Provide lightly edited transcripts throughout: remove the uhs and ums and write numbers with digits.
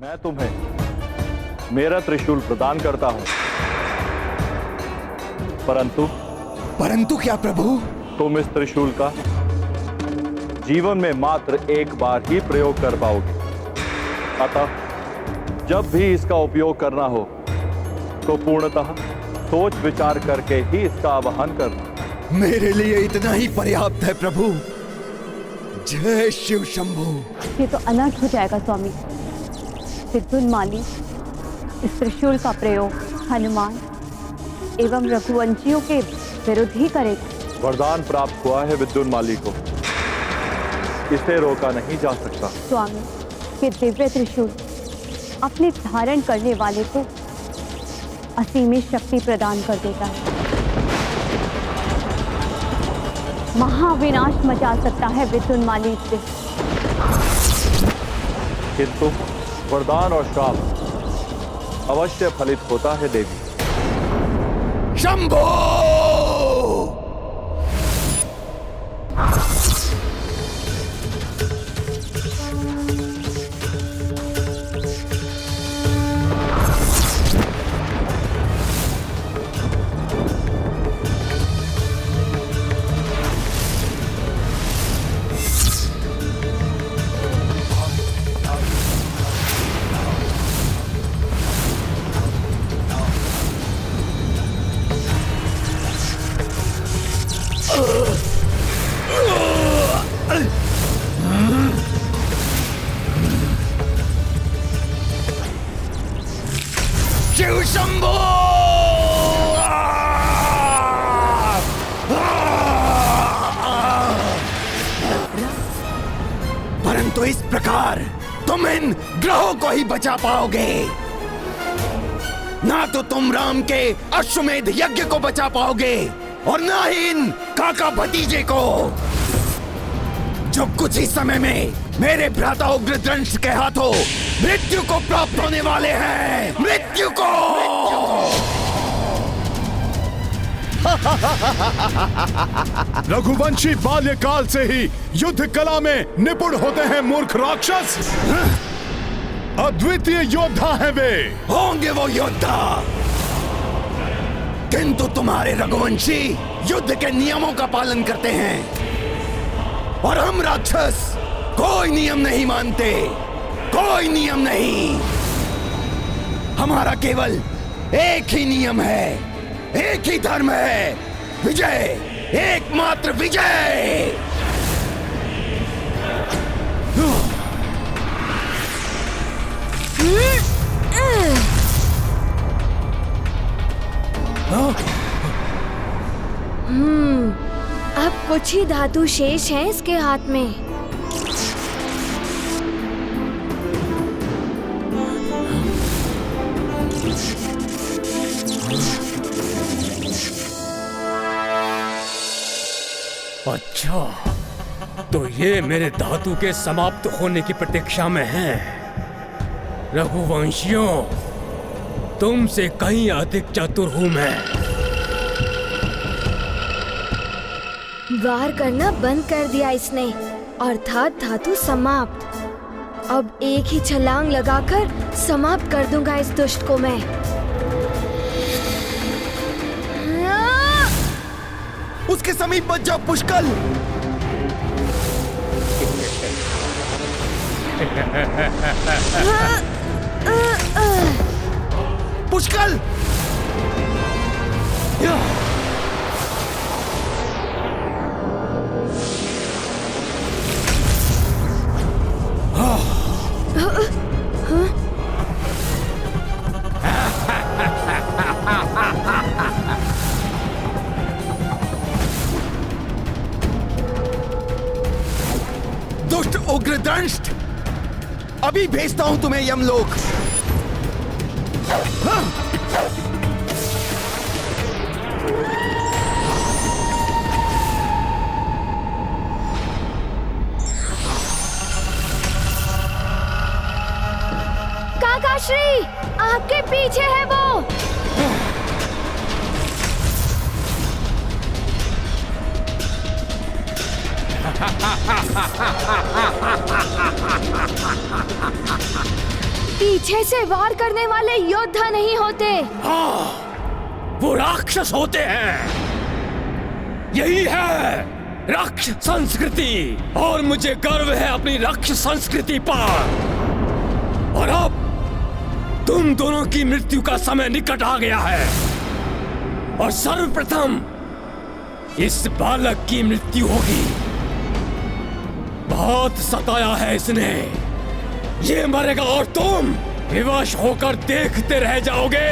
मैं तुम्हें मेरा त्रिशूल प्रदान करता हूं, परंतु क्या प्रभु? तुम इस त्रिशूल का जीवन में मात्र एक बार ही प्रयोग कर पाओगे। अतः जब भी इसका उपयोग करना हो तो पूर्णतः सोच विचार करके ही इसका आवाहन करना। मेरे लिए इतना ही पर्याप्त है प्रभु। जय शिव शंभू। ये तो अनर्थ हो जाएगा स्वामी। विद्युन्माली इस त्रिशूल का प्रयोग हनुमान एवं रघुवंशियों के विरुद्ध ही करेगा। वरदान प्राप्त हुआ है विद्युन्माली को, इसे रोका नहीं जा सकता। स्वामी, ये दिव्य त्रिशूल अपने धारण करने वाले को असीमित शक्ति प्रदान कर देता है। महाविनाश मचा सकता है विद्युन्माली से। किंतु वरदान और श्राप अवश्य फलित होता है देवी। शंभो! शिव शंभो! परंतु इस प्रकार तुम इन ग्रहों को ही बचा पाओगे। ना तो तुम राम के अश्वमेध यज्ञ को बचा पाओगे और ना ही इन काका भतीजे को, जो कुछ ही समय में मेरे भ्राता उग्रदंश के हाथों मृत्यु को प्राप्त होने वाले हैं। मृत्यु को! रघुवंशी बाल्यकाल से ही युद्ध कला में निपुण होते हैं मूर्ख राक्षस। अद्वितीय योद्धा है वे। होंगे वो योद्धा, किंतु तुम्हारे रघुवंशी युद्ध के नियमों का पालन करते हैं और हम राक्षस कोई नियम नहीं मानते। कोई नियम नहीं। हमारा केवल एक ही नियम है, एक ही धर्म है, विजय, एकमात्र विजय। अब कुछ ही धातु शेष हैं इसके हाथ में। अच्छा, तो ये मेरे धातु के समाप्त होने की प्रतीक्षा में हैं। रघुवंशियों, तुमसे कहीं अधिक चतुर हूं मैं। वार करना बंद कर दिया इसने, अर्थात धातु समाप्त। अब एक ही छलांग लगाकर समाप्त कर दूंगा इस दुष्ट को मैं। उसके समीप मत जाओ पुष्कल। पुष्कल! दुष्ट उग्रदंष्ट, अभी भेजता हूं तुम्हें यमलोक। काकाश्री, आपके पीछे है वो। पीछे से वार करने वाले योद्धा नहीं होते। हाँ, वो राक्षस होते हैं। यही है राक्षस संस्कृति, और मुझे गर्व है अपनी राक्षस संस्कृति पर। और अब तुम दोनों की मृत्यु का समय निकट आ गया है, और सर्वप्रथम इस बालक की मृत्यु होगी। बहुत सताया है इसने, ये मरेगा और तुम विवश होकर देखते रह जाओगे।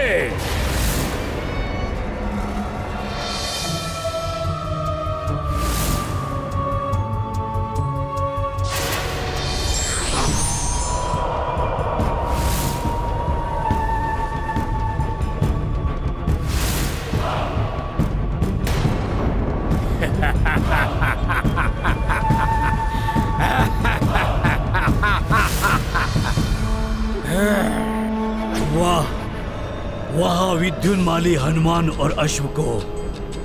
वह विद्युन्माली हनुमान और अश्व को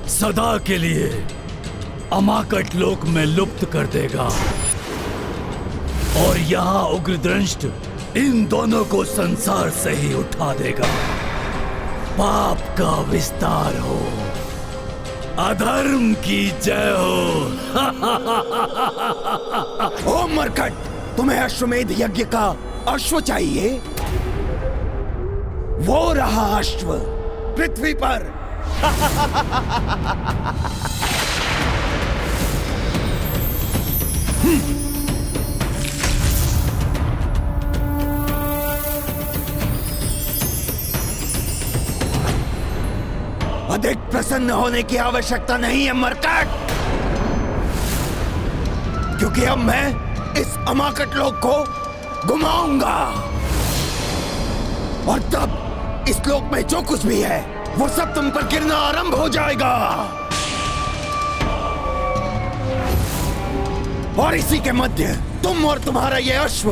सदा के लिए अमाकट लोक में लुप्त कर देगा, और यहाँ उग्रदंष्ट इन दोनों को संसार से ही उठा देगा। पाप का विस्तार हो, अधर्म की जय हो। ओ मरकट, तुम्हें अश्वमेध यज्ञ का अश्व चाहिए? वो रहा अश्व पृथ्वी पर। अधिक प्रसन्न होने की आवश्यकता नहीं है मरकट, क्योंकि अब मैं इस अमाकट लोक को घुमाऊंगा, और तब इस लोक में जो कुछ भी है वो सब तुम पर गिरना आरंभ हो जाएगा, और इसी के मध्य तुम और तुम्हारा ये अश्व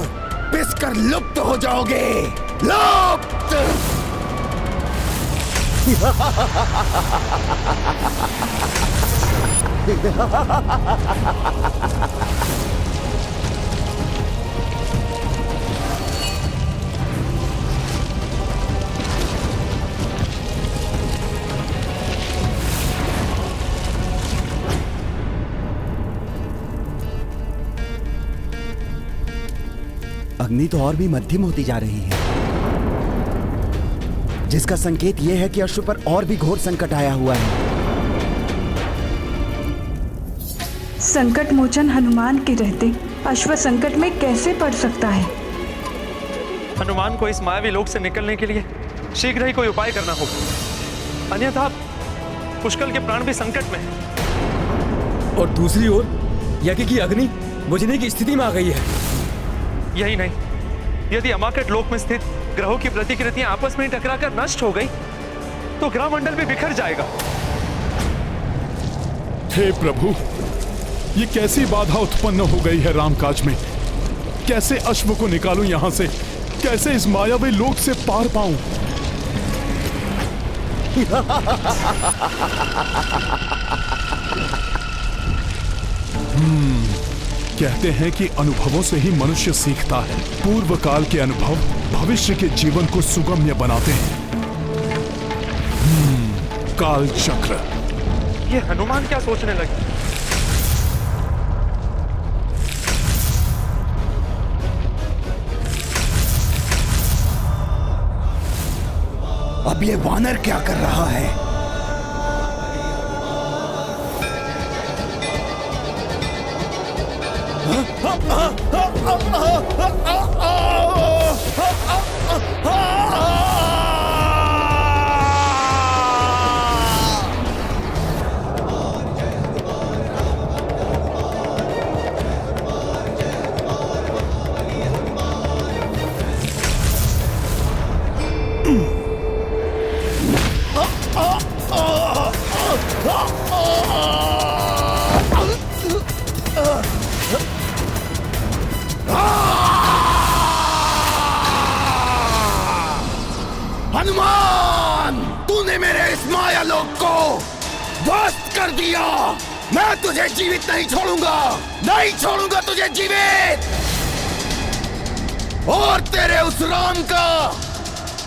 पिसकर लुप्त हो जाओगे। लुप्त। अग्नि तो और भी मध्यम होती जा रही है, जिसका संकेत यह है कि अश्व पर और भी घोर संकट आया हुआ है। संकट मोचन हनुमान के रहते अश्व संकट में कैसे पड़ सकता है? हनुमान को इस मायावी लोक से निकलने के लिए शीघ्र ही कोई उपाय करना होगा, अन्यथा पुष्कल के प्राण भी संकट में हैं। और दूसरी ओर यज्ञ की अग्नि बुझने की स्थिति में आ गई है। यही नहीं, यदि अमाकट लोक में स्थित ग्रहों की प्रतिकृतियां आपस में टकराकर नष्ट हो गई तो ग्रह मंडल भी बिखर जाएगा। हे प्रभु, ये कैसी बाधा उत्पन्न हो गई है रामकाज में? कैसे अश्व को निकालूं यहां से? कैसे इस मायावी लोक से पार पाऊं? कहते हैं कि अनुभवों से ही मनुष्य सीखता है। पूर्व काल के अनुभव भविष्य के जीवन को सुगम्य बनाते हैं। काल चक्र। ये हनुमान क्या सोचने लगे? अब ये वानर क्या कर रहा है? हनुमान, तूने मेरे इस माया लोक को ध्वस्त कर दिया। मैं तुझे जीवित नहीं छोड़ूंगा, नहीं छोड़ूंगा तुझे जीवित। और तेरे उस राम का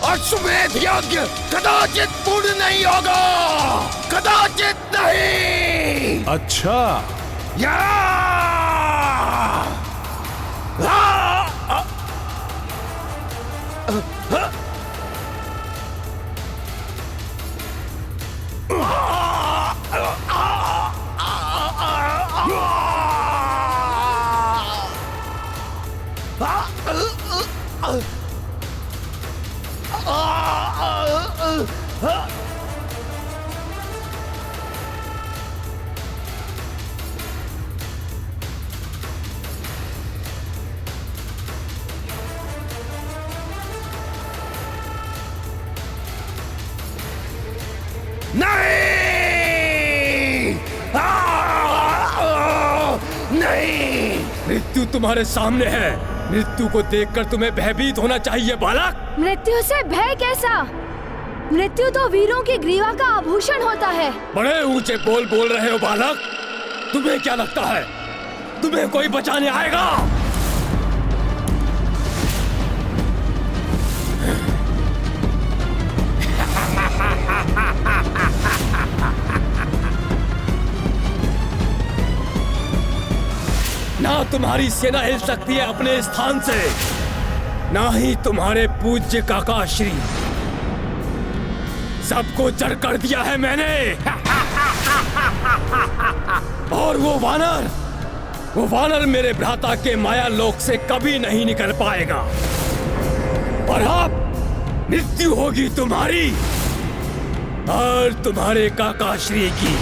अश्वमेध यज्ञ कदाचित पूर्ण नहीं होगा, कदाचित नहीं। अच्छा, या नहीं, मृत्यु तुम्हारे सामने है। मृत्यु को देखकर तुम्हें भयभीत होना चाहिए बालक। मृत्यु से भय कैसा? मृत्यु तो वीरों की ग्रीवा का आभूषण होता है। बड़े ऊंचे बोल बोल रहे हो बालक। तुम्हें क्या लगता है तुम्हें कोई बचाने आएगा? ना तुम्हारी सेना हिल सकती है अपने स्थान से, ना ही तुम्हारे पूज्य काका श्री। सबको जड़ कर दिया है मैंने। और वो वानर मेरे भ्राता के माया लोक से कभी नहीं निकल पाएगा। और अब मृत्यु होगी तुम्हारी और तुम्हारे काका श्री की।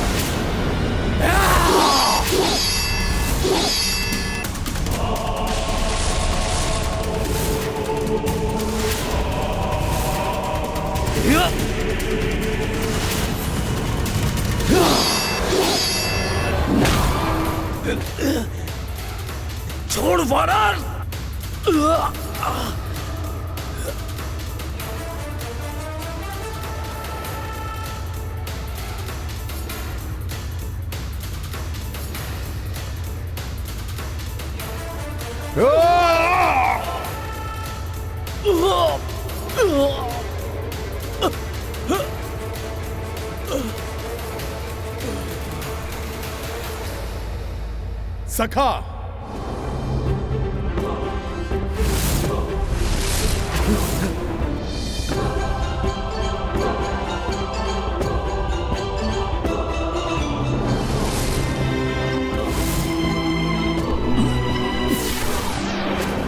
छोड़ वानर। सखा,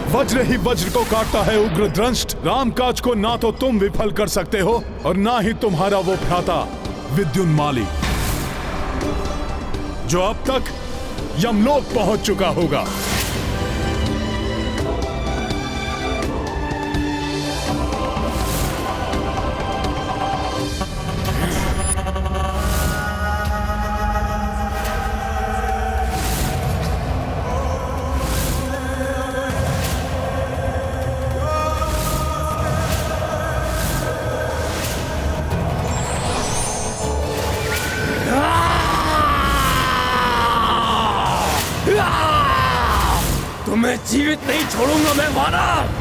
वज्र ही वज्र को काटता है उग्र दंष्ट। रामकाज को ना तो तुम विफल कर सकते हो और ना ही तुम्हारा वो भ्राता विद्युन्माली, जो अब तक यमलोक पहुंच चुका होगा। तुम्हें जीवित नहीं छोड़ूंगा मैं वानर।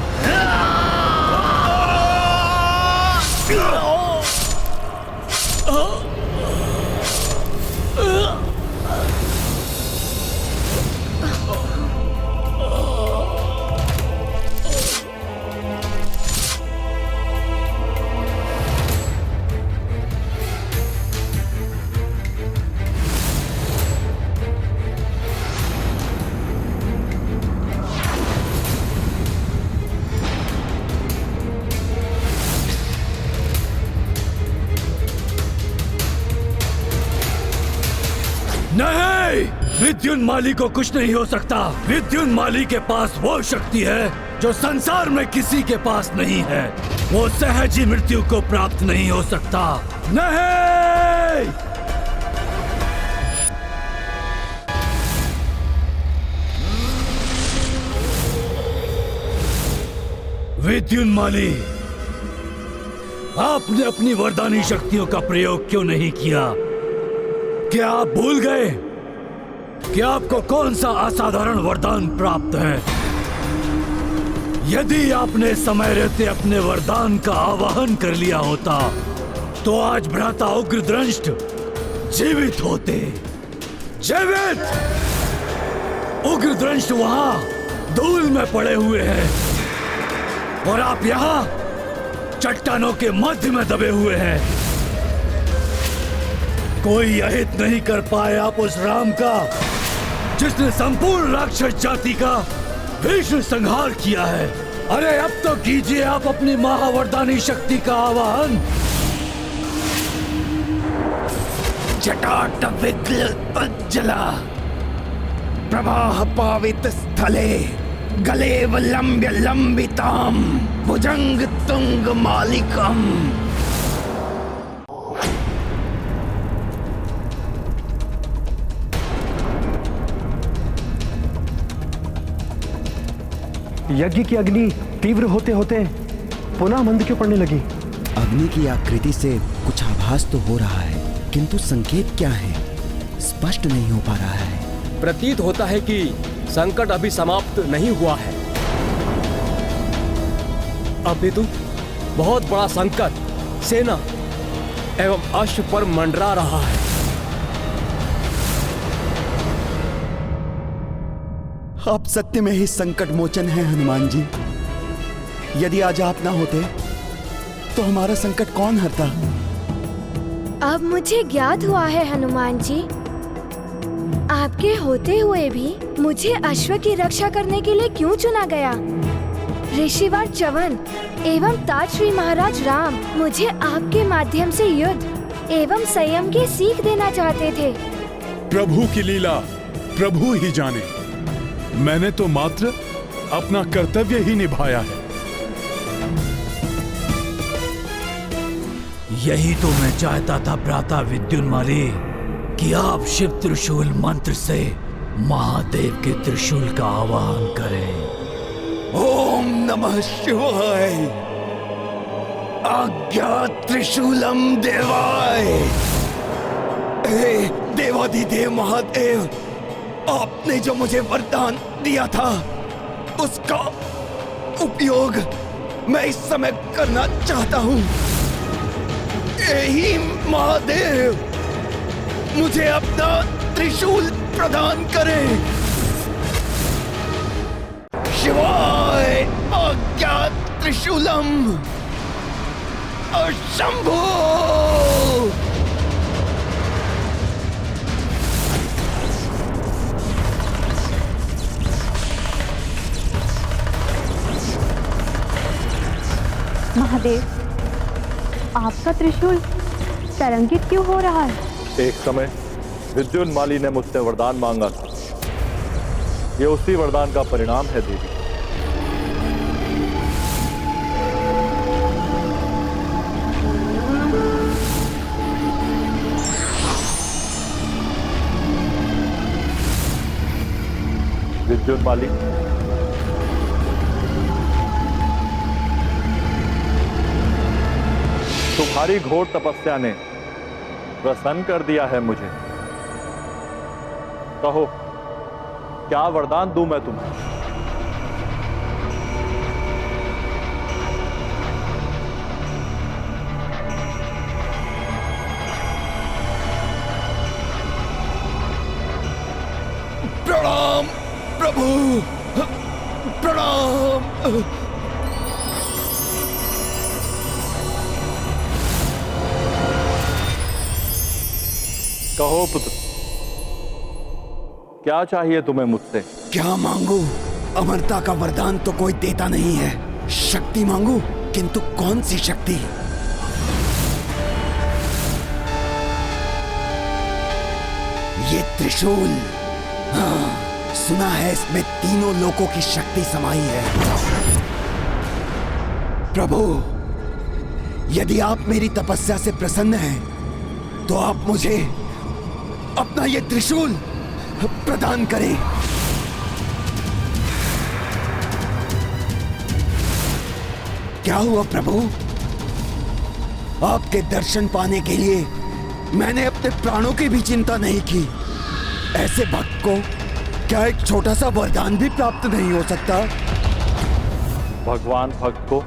नहीं, विद्युन्माली को कुछ नहीं हो सकता। विद्युन्माली के पास वो शक्ति है जो संसार में किसी के पास नहीं है। वो सहज ही मृत्यु को प्राप्त नहीं हो सकता। नहीं, विद्युन्माली, आपने अपनी वरदानी शक्तियों का प्रयोग क्यों नहीं किया? क्या आप भूल गए कि आपको कौन सा असाधारण वरदान प्राप्त है? यदि आपने समय रहते अपने वरदान का आवाहन कर लिया होता तो आज भ्राता उग्रदंष्ट जीवित होते। जीवित! उग्रदंष्ट वहां धूल में पड़े हुए हैं और आप यहां चट्टानों के मध्य में दबे हुए हैं। कोई अहित नहीं कर पाए आप उस राम का जिसने संपूर्ण राक्षस जाति का भीषण संहार किया है। अरे अब तो कीजिए आप अपनी महावरदानी शक्ति का आवाहन। जटाटविद्युत्पज्जला प्रवाह पावित स्थले गलेव लंब्य लंबिताम भुजंग तुंग मालिकम। यज्ञ की अग्नि तीव्र होते होते पुनः मंद क्यों पड़ने लगी? अग्नि की आकृति से कुछ आभास तो हो रहा है, किंतु संकेत क्या है स्पष्ट नहीं हो पा रहा है। प्रतीत होता है कि संकट अभी समाप्त नहीं हुआ है। अभी तो बहुत बड़ा संकट सेना एवं अश्व पर मंडरा रहा है। आप सत्य में ही संकट मोचन है हनुमान जी। यदि आज आप ना होते तो हमारा संकट कौन हरता? अब मुझे ज्ञात हुआ है हनुमान जी, आपके होते हुए भी मुझे अश्व की रक्षा करने के लिए क्यों चुना गया। ऋषिवर च्यवन एवं तात श्री महाराज राम मुझे आपके माध्यम से युद्ध एवं संयम की सीख देना चाहते थे। प्रभु की लीला प्रभु ही जाने। मैंने तो मात्र अपना कर्तव्य ही निभाया है। यही तो मैं चाहता था भ्राता विद्युन्माली कि आप शिव त्रिशूल मंत्र से महादेव के त्रिशूल का आवाहन करें। ओम नमः शिवाय। आज्ञा त्रिशूलम देवाय। हे देवाधिदेव महादेव, आपने जो मुझे वरदान दिया था उसका उपयोग मैं इस समय करना चाहता हूँ। यही महादेव मुझे अपना त्रिशूल प्रदान करें। शिवाय आज्ञा त्रिशूलम शंभो। महादेव, आपका त्रिशूल तरंगित क्यों हो रहा है? एक समय विद्युन्माली ने मुझसे वरदान मांगा था। ये उसी वरदान का परिणाम है देवी। विद्युन्माली, तुम्हारी घोर तपस्या ने प्रसन्न कर दिया है मुझे। कहो, क्या वरदान दूं मैं तुम्हें? प्रणाम प्रभु, प्रणाम। कहो पुत्र, क्या चाहिए तुम्हें मुझसे? क्या मांगू? अमरता का वरदान तो कोई देता नहीं है। शक्ति मांगू, किंतु कौन सी शक्ति? ये त्रिशूल, हाँ, सुना है इसमें तीनों लोकों की शक्ति समाई है। प्रभु, यदि आप मेरी तपस्या से प्रसन्न हैं, तो आप मुझे अपना ये त्रिशूल प्रदान करें। क्या हुआ प्रभु? आपके दर्शन पाने के लिए मैंने अपने प्राणों की भी चिंता नहीं की। ऐसे भक्त को क्या एक छोटा सा वरदान भी प्राप्त नहीं हो सकता? भगवान भक्त को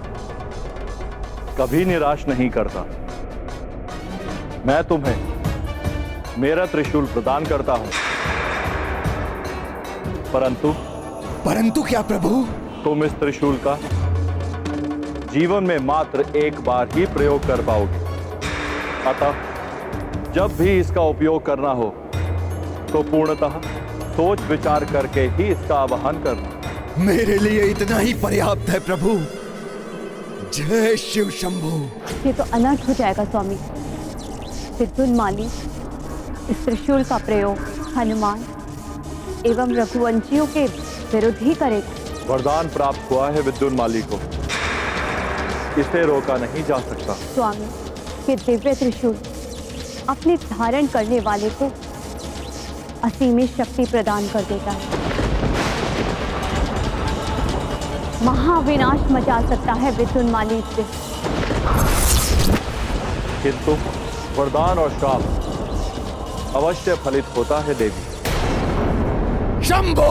कभी निराश नहीं करता। मैं तुम्हें मेरा त्रिशूल प्रदान करता हूं, परंतु क्या प्रभु? तुम इस त्रिशूल का जीवन में मात्र एक बार ही प्रयोग कर पाओगे। अतः जब भी इसका उपयोग करना हो तो पूर्णतः सोच विचार करके ही इसका आवाहन करना। मेरे लिए इतना ही पर्याप्त है प्रभु। जय शिव शंभू। ये तो अनर्थ हो जाएगा स्वामी। विद्युन्माली इस त्रिशूल का प्रयोग हनुमान एवं रघुवंशियों के विरुद्ध ही करेगा। वरदान प्राप्त हुआ है विद्युन्माली को, इसे रोका नहीं जा सकता। स्वामी, ये दिव्य त्रिशूल अपने धारण करने वाले को असीमित शक्ति प्रदान कर देता है। महाविनाश मचा सकता है विद्युन्माली से। किंतु वरदान और श्राप अवश्य फलित होता है देवी। शंभो!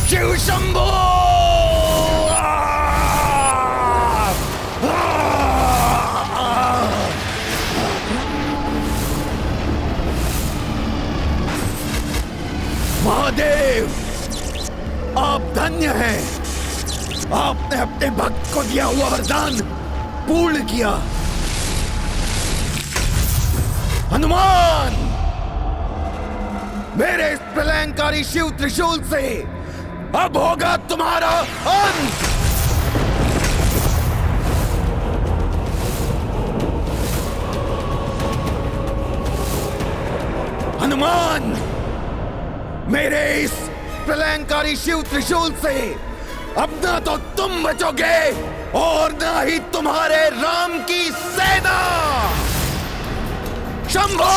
शिव शंभो! महादेव, आप धन्य हैं। आपने अपने भक्त को दिया हुआ वरदान पूर्ण किया। हनुमान, मेरे इस प्रलयंकारी शिव त्रिशूल से अब होगा तुम्हारा अंत। हनुमान, मेरे इस प्रलयंकारी शिव त्रिशूल से अब ना तो तुम बचोगे और ना ही तुम्हारे राम की सेना। शंभो!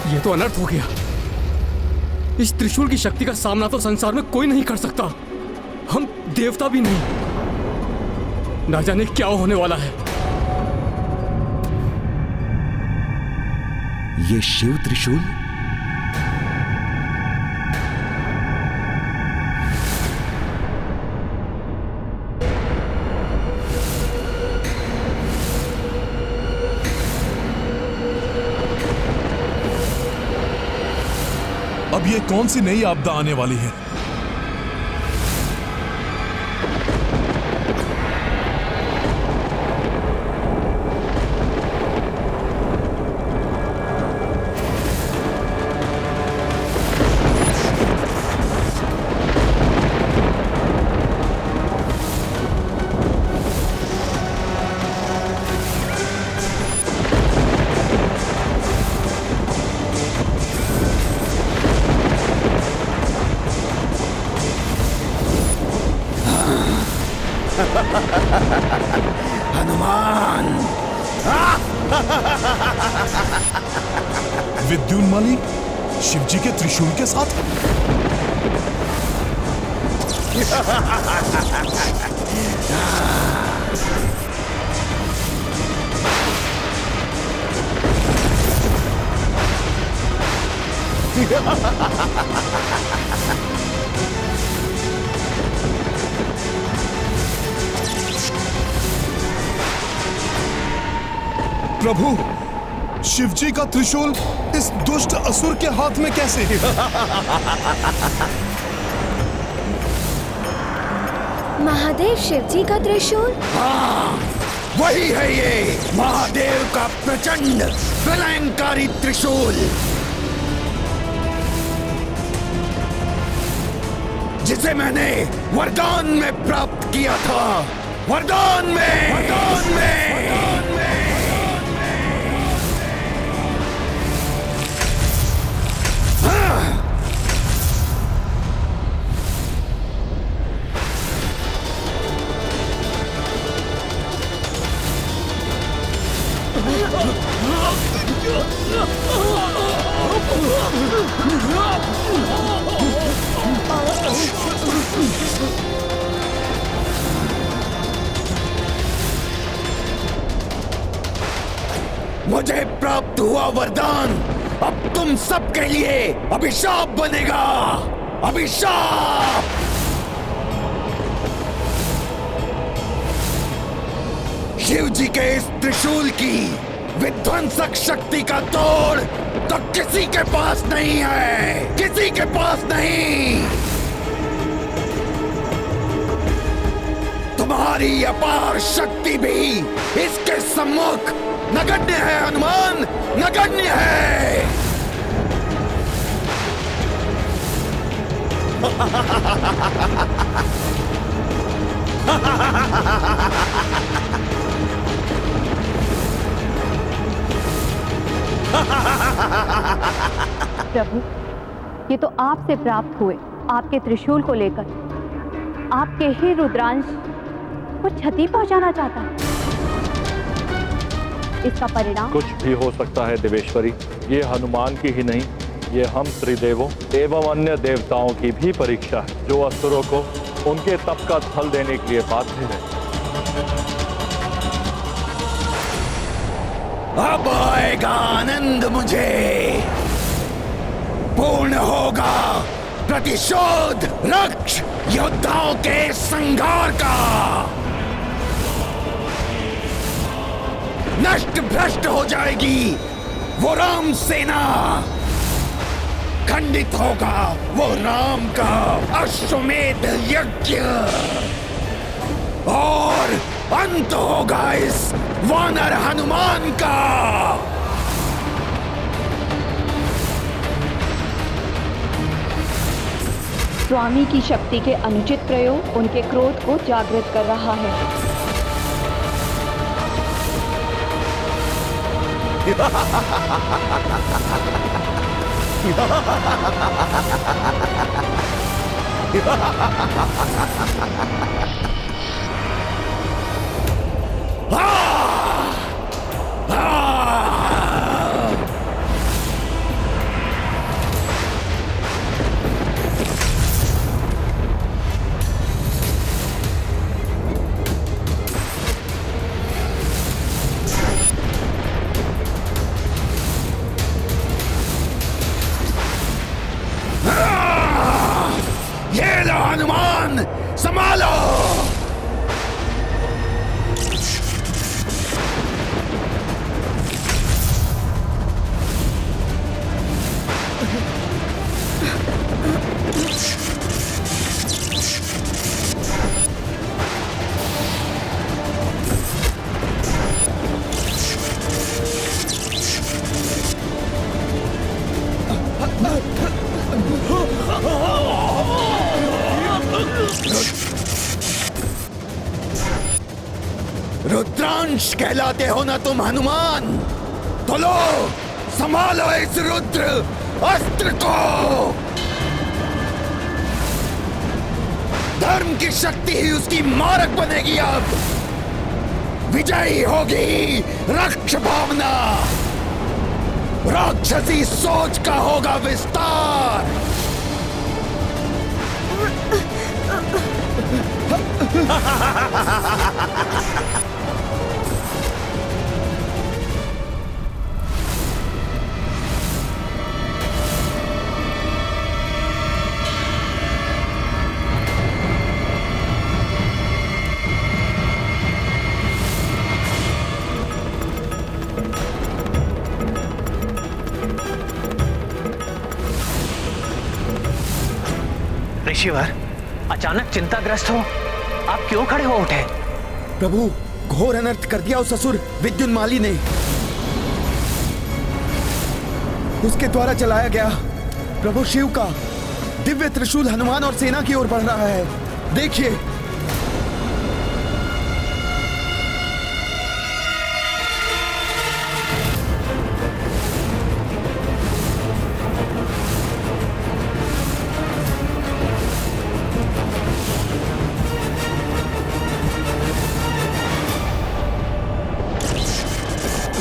ये तो अनर्थ हो गया। इस त्रिशूल की शक्ति का सामना तो संसार में कोई नहीं कर सकता। हम देवता भी नहीं। ना जाने क्या होने वाला है। ये शिव त्रिशूल अब ये कौन सी नई आपदा आने वाली है? हनुमान! विद्युन्माली शिवजी के त्रिशूल के साथ? प्रभु, शिवजी का त्रिशूल इस दुष्ट असुर के हाथ में कैसे? महादेव शिवजी का त्रिशूल? हाँ, वही है ये महादेव का प्रचंड प्रलयंकारी त्रिशूल, जिसे मैंने वरदान में प्राप्त किया था। वरदान में, वरदान में, वरदान में। मुझे प्राप्त हुआ वरदान अब तुम सबके लिए अभिशाप बनेगा। अभिशाप। शिव जी के इस त्रिशूल की विध्वंसक शक्ति का तोड़ तो किसी के पास नहीं है, किसी के पास नहीं। तुम्हारी अपार शक्ति भी इसके सम्मुख नगण्य है हनुमान, नगण्य है। प्रभु, ये तो आपसे प्राप्त हुए आपके त्रिशूल को लेकर आपके ही रुद्रांश को क्षति पहुंचाना चाहता है। इसका परिणाम कुछ भी हो सकता है देवेश्वरी। ये हनुमान की ही नहीं, ये हम त्रिदेवों एवं अन्य देवताओं की भी परीक्षा है, जो असुरों को उनके तप का फल देने के लिए बाध्य है। अब आएगा आनंद मुझे, पूर्ण होगा प्रतिशोध रक्ष योद्धाओं के संघार का। नष्ट भ्रष्ट हो जाएगी वो राम सेना, खंडित होगा वो राम का अश्वमेध यज्ञ, और अंत होगा इस वानर हनुमान का। स्वामी की शक्ति के अनुचित प्रयोग उनके क्रोध को जागृत कर रहा है। ये लो हनुमान, संभालो। रुद्रांश कहलाते हो ना तुम हनुमान, तो लो संभालो इस रुद्र अस्त्र को। धर्म की शक्ति ही उसकी मारक बनेगी। अब विजयी होगी रक्ष भावना, राक्षसी सोच का होगा विस्तार। ऋषिवर, अचानक चिंताग्रस्त हो, आप क्यों खड़े हो उठे? प्रभु, घोर अनर्थ कर दिया उस असुर विद्युन्माली ने। उसके द्वारा चलाया गया प्रभु शिव का दिव्य त्रिशूल हनुमान और सेना की ओर बढ़ रहा है। देखिए।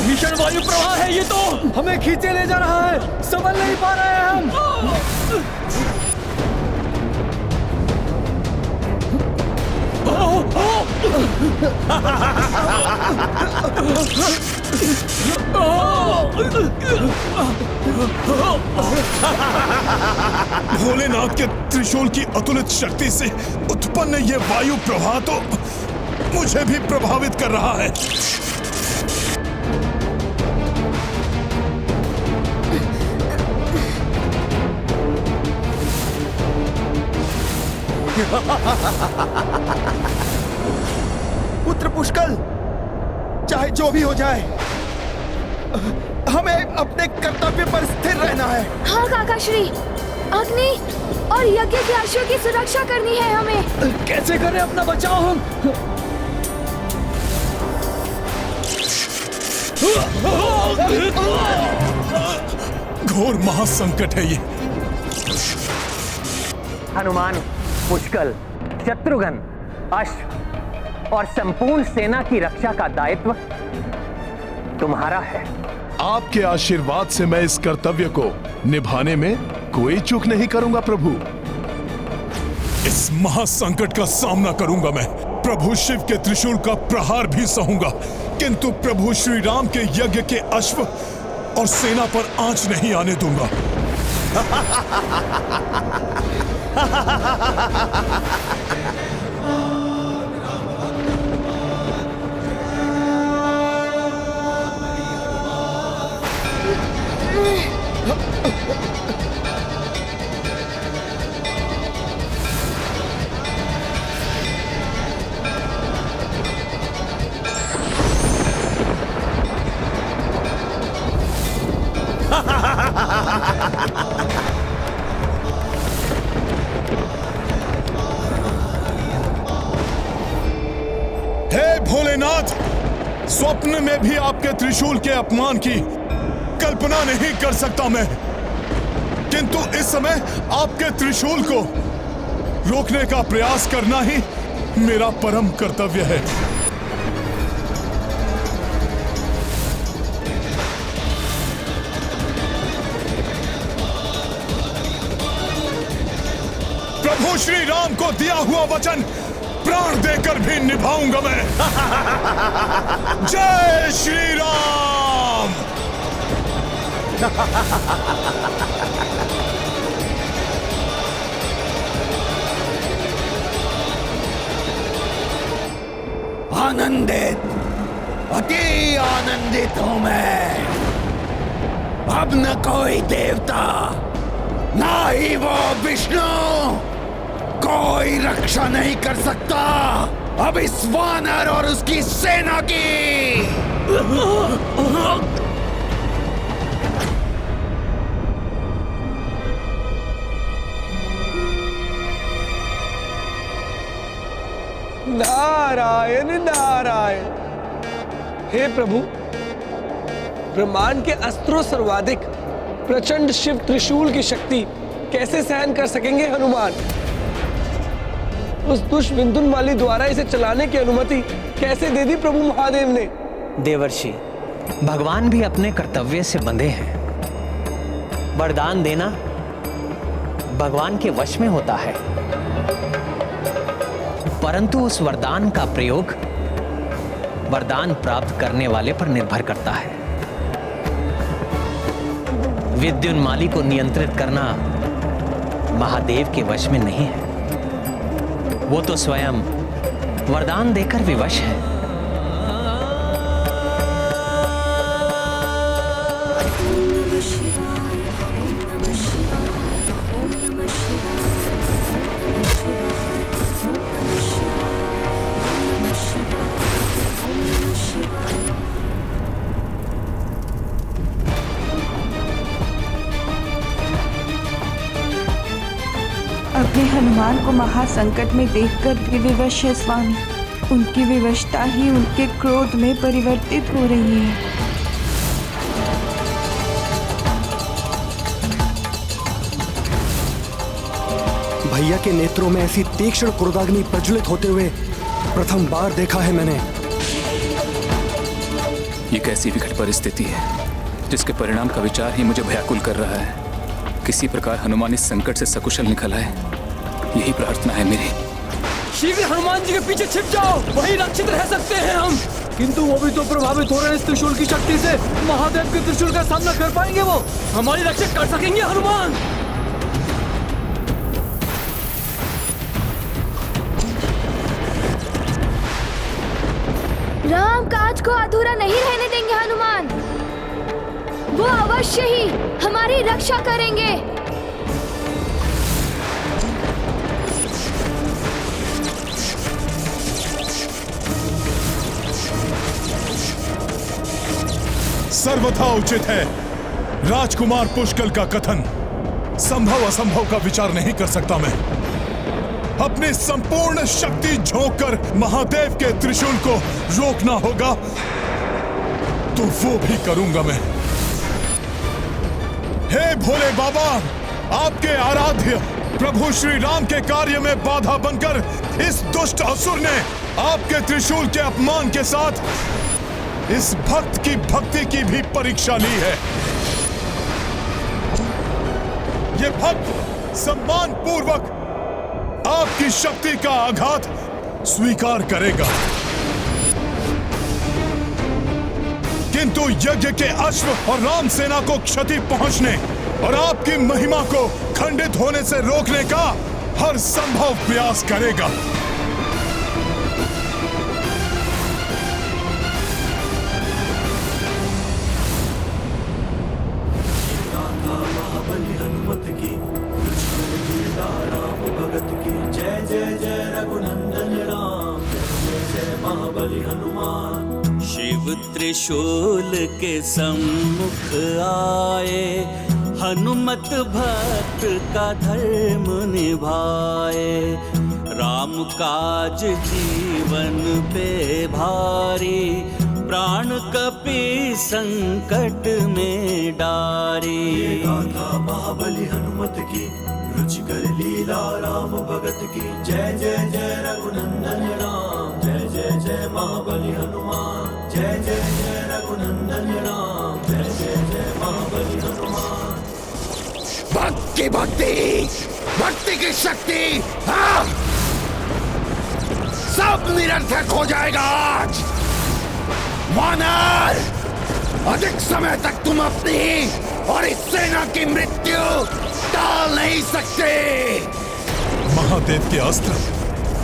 भीषण वायु प्रवाह है ये तो, हमें खींचे ले जा रहा है, संभल नहीं पा रहे हैं हम। भोलेनाथ के त्रिशूल की अतुलित शक्ति से उत्पन्न ये वायु प्रवाह तो मुझे भी प्रभावित कर रहा है। पुत्र पुष्कल, चाहे जो भी हो जाए, हमें अपने कर्तव्य पर स्थिर रहना है। हाँ काका श्री, अग्नि और यज्ञ के अश्व की सुरक्षा करनी है हमें। कैसे करें अपना बचाव हम? घोर महासंकट है ये। हनुमान, पुष्कल, शत्रुघ्न, अश्व और संपूर्ण सेना की रक्षा का दायित्व तुम्हारा है। आपके आशीर्वाद से मैं इस कर्तव्य को निभाने में कोई चूक नहीं करूंगा प्रभु। इस महासंकट का सामना करूंगा मैं। प्रभु शिव के त्रिशूल का प्रहार भी सहूंगा, किंतु प्रभु श्री राम के यज्ञ के अश्व और सेना पर आंच नहीं आने दूंगा। हे भोलेनाथ, स्वप्न में भी आपके त्रिशूल के अपमान की कल्पना नहीं कर सकता मैं, किंतु इस समय आपके त्रिशूल को रोकने का प्रयास करना ही मेरा परम कर्तव्य है। प्रभु श्री राम को दिया हुआ वचन प्राण देकर भी निभाऊंगा मैं। जय श्री राम। आनंदित, अति आनंदित हूं मैं। अब न कोई देवता, ना ही वो विष्णु कोई रक्षा नहीं कर सकता अब इस वानर और उसकी सेना की। नारायण नारायण। हे प्रभु, ब्रह्मांड के अस्त्रों सर्वाधिक प्रचंड शिव त्रिशूल की शक्ति कैसे सहन कर सकेंगे हनुमान? उस दुष्ट विंध्युन्माली द्वारा इसे चलाने की अनुमति कैसे दे दी प्रभु महादेव ने? देवर्षि, भगवान भी अपने कर्तव्य से बंधे हैं। वरदान देना भगवान के वश में होता है, परंतु उस वरदान का प्रयोग वरदान प्राप्त करने वाले पर निर्भर करता है। विद्युन्माली को नियंत्रित करना महादेव के वश में नहीं है। वो तो स्वयं वरदान देकर विवश है। हनुमान को महासंकट में देखकर भी विवश है स्वामी। उनकी विवशता ही उनके क्रोध में परिवर्तित हो रही है। भैया के नेत्रों में ऐसी तीक्ष्ण क्रोधाग्नि प्रज्वलित होते हुए प्रथम बार देखा है मैंने। ये कैसी विकट परिस्थिति है जिसके परिणाम का विचार ही मुझे भयाकुल कर रहा है। किसी प्रकार हनुमान इस संकट से सकुशल निकल आए, यही प्रार्थना है मेरी। शीघ्र हनुमान जी के पीछे छिप जाओ, वही रक्षित रह सकते हैं हम। किंतु वो भी तो प्रभावित हो रहे हैं इस त्रिशूल की शक्ति से। महादेव के त्रिशूल का सामना कर पाएंगे वो? हमारी रक्षा कर सकेंगे हनुमान? राम काज को अधूरा नहीं रहने देंगे हनुमान। वो अवश्य ही हमारी रक्षा करेंगे। सर्वथा उचित है। राजकुमार पुष्कल का कथन संभव असंभव का विचार नहीं कर सकता मैं। अपनी संपूर्ण शक्ति झोंककर महादेव के त्रिशूल को रोकना होगा तो वो भी करूंगा मैं। हे भोले बाबा, आपके आराध्य प्रभु श्री राम के कार्य में बाधा बनकर इस दुष्ट असुर ने आपके त्रिशूल के अपमान के साथ इस भक्त की भक्ति की भी परीक्षा ली है। ये भक्त सम्मान पूर्वक आपकी शक्ति का आघात स्वीकार करेगा, किंतु यज्ञ के अश्व और राम सेना को क्षति पहुंचने और आपकी महिमा को खंडित होने से रोकने का हर संभव प्रयास करेगा। शिव त्रिशूल के सम्मुख आए, हनुमत भक्त का धर्म निभाए। राम काज जीवन पे भारी, प्राण कपि संकट में डारी। गाथा महाबली हनुमत की, रुचिकर लीला राम भगत की। जय जय जय रघुनंदन राम, जय जय जय महाबली हनुमान। जय जय जय रघुनंदन राम, जय जय जय महाबली हनुमान। भक्त की भक्ति, भक्ति की शक्ति, हाँ! सब निरर्थक हो जाएगा आज। वानर, अधिक समय तक तुम अपनी और इस सेना की मृत्यु टाल नहीं सकते। महादेव के अस्त्र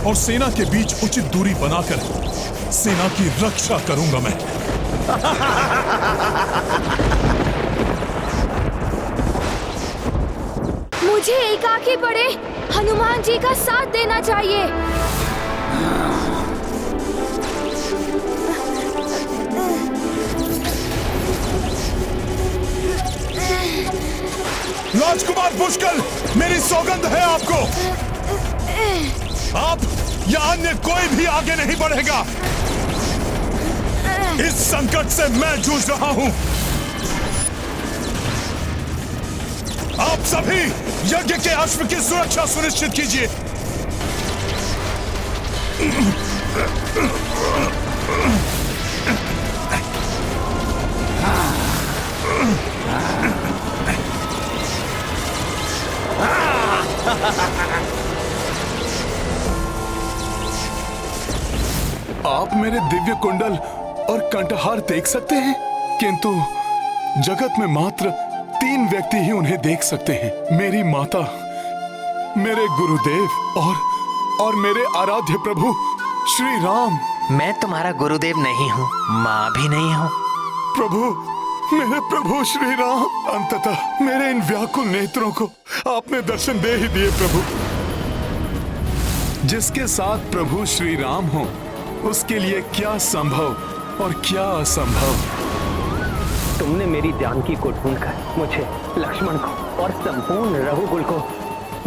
और सेना के बीच उचित दूरी बनाकर सेना की रक्षा करूंगा मैं। मुझे एकाकी पड़े हनुमान जी का साथ देना चाहिए। राजकुमार पुष्कल, मेरी सौगंध है आपको, आप या अन्य कोई भी आगे नहीं बढ़ेगा। इस संकट से मैं जूझ रहा हूं। आप सभी यज्ञ के अश्व की सुरक्षा सुनिश्चित कीजिए। आप मेरे दिव्य कुंडल और कंठहार देख सकते हैं, किंतु जगत में मात्र 3 व्यक्ति ही उन्हें देख सकते हैं। मेरी माता, मेरे गुरुदेव और मेरे आराध्य प्रभु श्री राम। मैं तुम्हारा गुरुदेव नहीं हूँ, माँ भी नहीं हूँ। प्रभु, मेरे प्रभु श्री राम, अंततः मेरे इन व्याकुल नेत्रों को आपने दर्शन दे ही दिए प्रभु। जिसके साथ प्रभु श्री राम हो, उसके लिए क्या संभव और क्या असंभव। तुमने मेरी जानकी को ढूंढकर मुझे, लक्ष्मण को और संपूर्ण रघुकुल को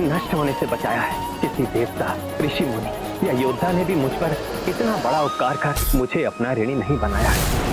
नष्ट होने से बचाया है। किसी देवता, ऋषि मुनि या योद्धा ने भी मुझ पर इतना बड़ा उपकार कर मुझे अपना ऋणी नहीं बनाया है।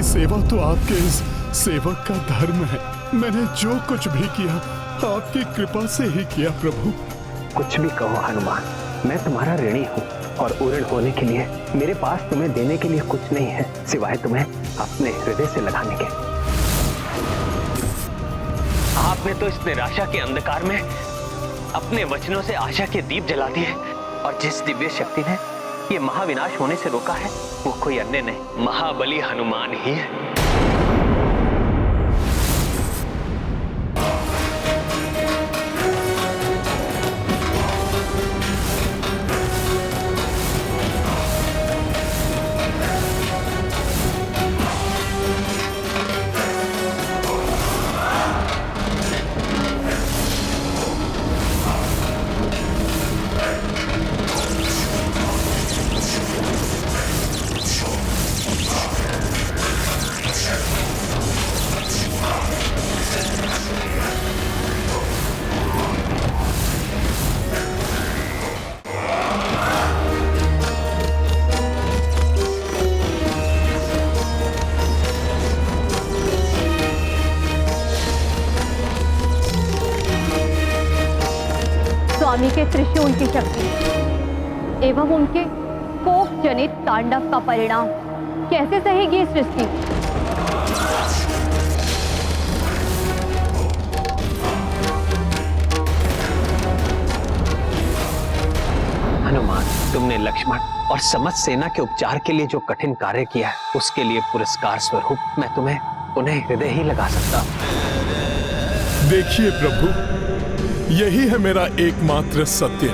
सेवा तो आपके इस सेवक का धर्म है। मैंने जो कुछ भी किया आपकी कृपा से ही किया प्रभु। कुछ भी कहो हनुमान, मैं तुम्हारा ऋणी हूँ और ऋण होने के लिए मेरे पास तुम्हें देने के लिए कुछ नहीं है सिवाय तुम्हें अपने हृदय से लगाने के। आपने तो इस निराशा के अंधकार में अपने वचनों से आशा के दीप जला दिए और जिस दिव्य शक्ति ने ये महाविनाश होने से रोका है वो कोई अन्य नहीं, महाबली हनुमान ही है। स्वामी के त्रिशूल की शक्ति एवं उनके कोप जनित तांडव का परिणाम कैसे सहेगी ये सृष्टि? हनुमान, तुमने लक्ष्मण और समस्त सेना के उपचार के लिए जो कठिन कार्य किया है उसके लिए पुरस्कार स्वरूप मैं तुम्हें उन्हें हृदय ही लगा सकता हूं। देखिए प्रभु, यही है मेरा एकमात्र सत्य।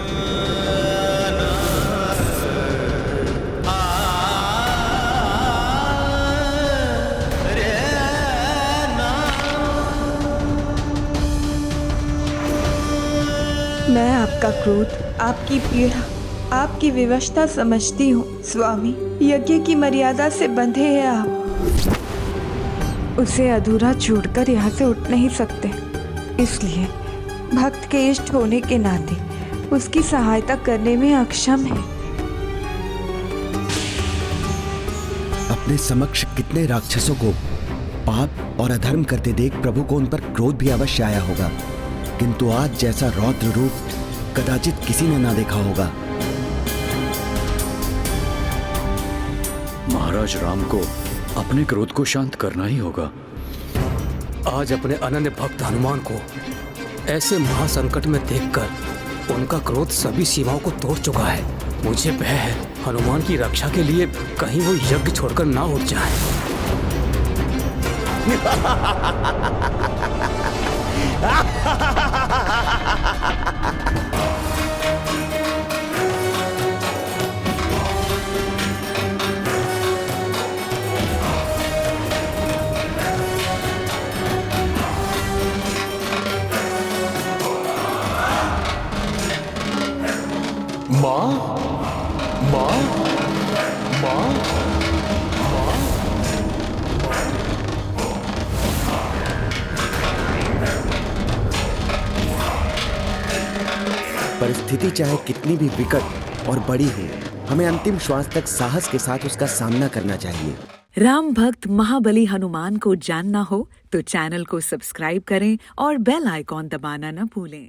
मैं आपका क्रोध, आपकी पीड़ा, आपकी विवशता समझती हूँ स्वामी। यज्ञ की मर्यादा से बंधे हैं आप, उसे अधूरा छोड़कर यहाँ से उठ नहीं सकते। इसलिए भक्त के इष्ट होने के नाते उसकी सहायता करने में अक्षम है। अपने समक्ष कितने राक्षसों को पाप और अधर्म करते देख प्रभु को उन पर क्रोध भी अवश्य आया होगा, किंतु आज जैसा रौद्र रूप कदाचित किसी ने ना देखा होगा। महाराज राम को अपने क्रोध को शांत करना ही होगा। आज अपने अनन्य भक्त हनुमान को ऐसे महासंकट में देखकर उनका क्रोध सभी सीमाओं को तोड़ चुका है। मुझे भय है हनुमान की रक्षा के लिए कहीं वो यज्ञ छोड़कर ना उठ जाए। माँ, माँ, माँ, परिस्थिति चाहे कितनी भी विकट और बड़ी हो, हमें अंतिम श्वास तक साहस के साथ उसका सामना करना चाहिए। राम भक्त महाबली हनुमान को जानना हो तो चैनल को सब्सक्राइब करें और बेल आइकॉन दबाना न भूलें।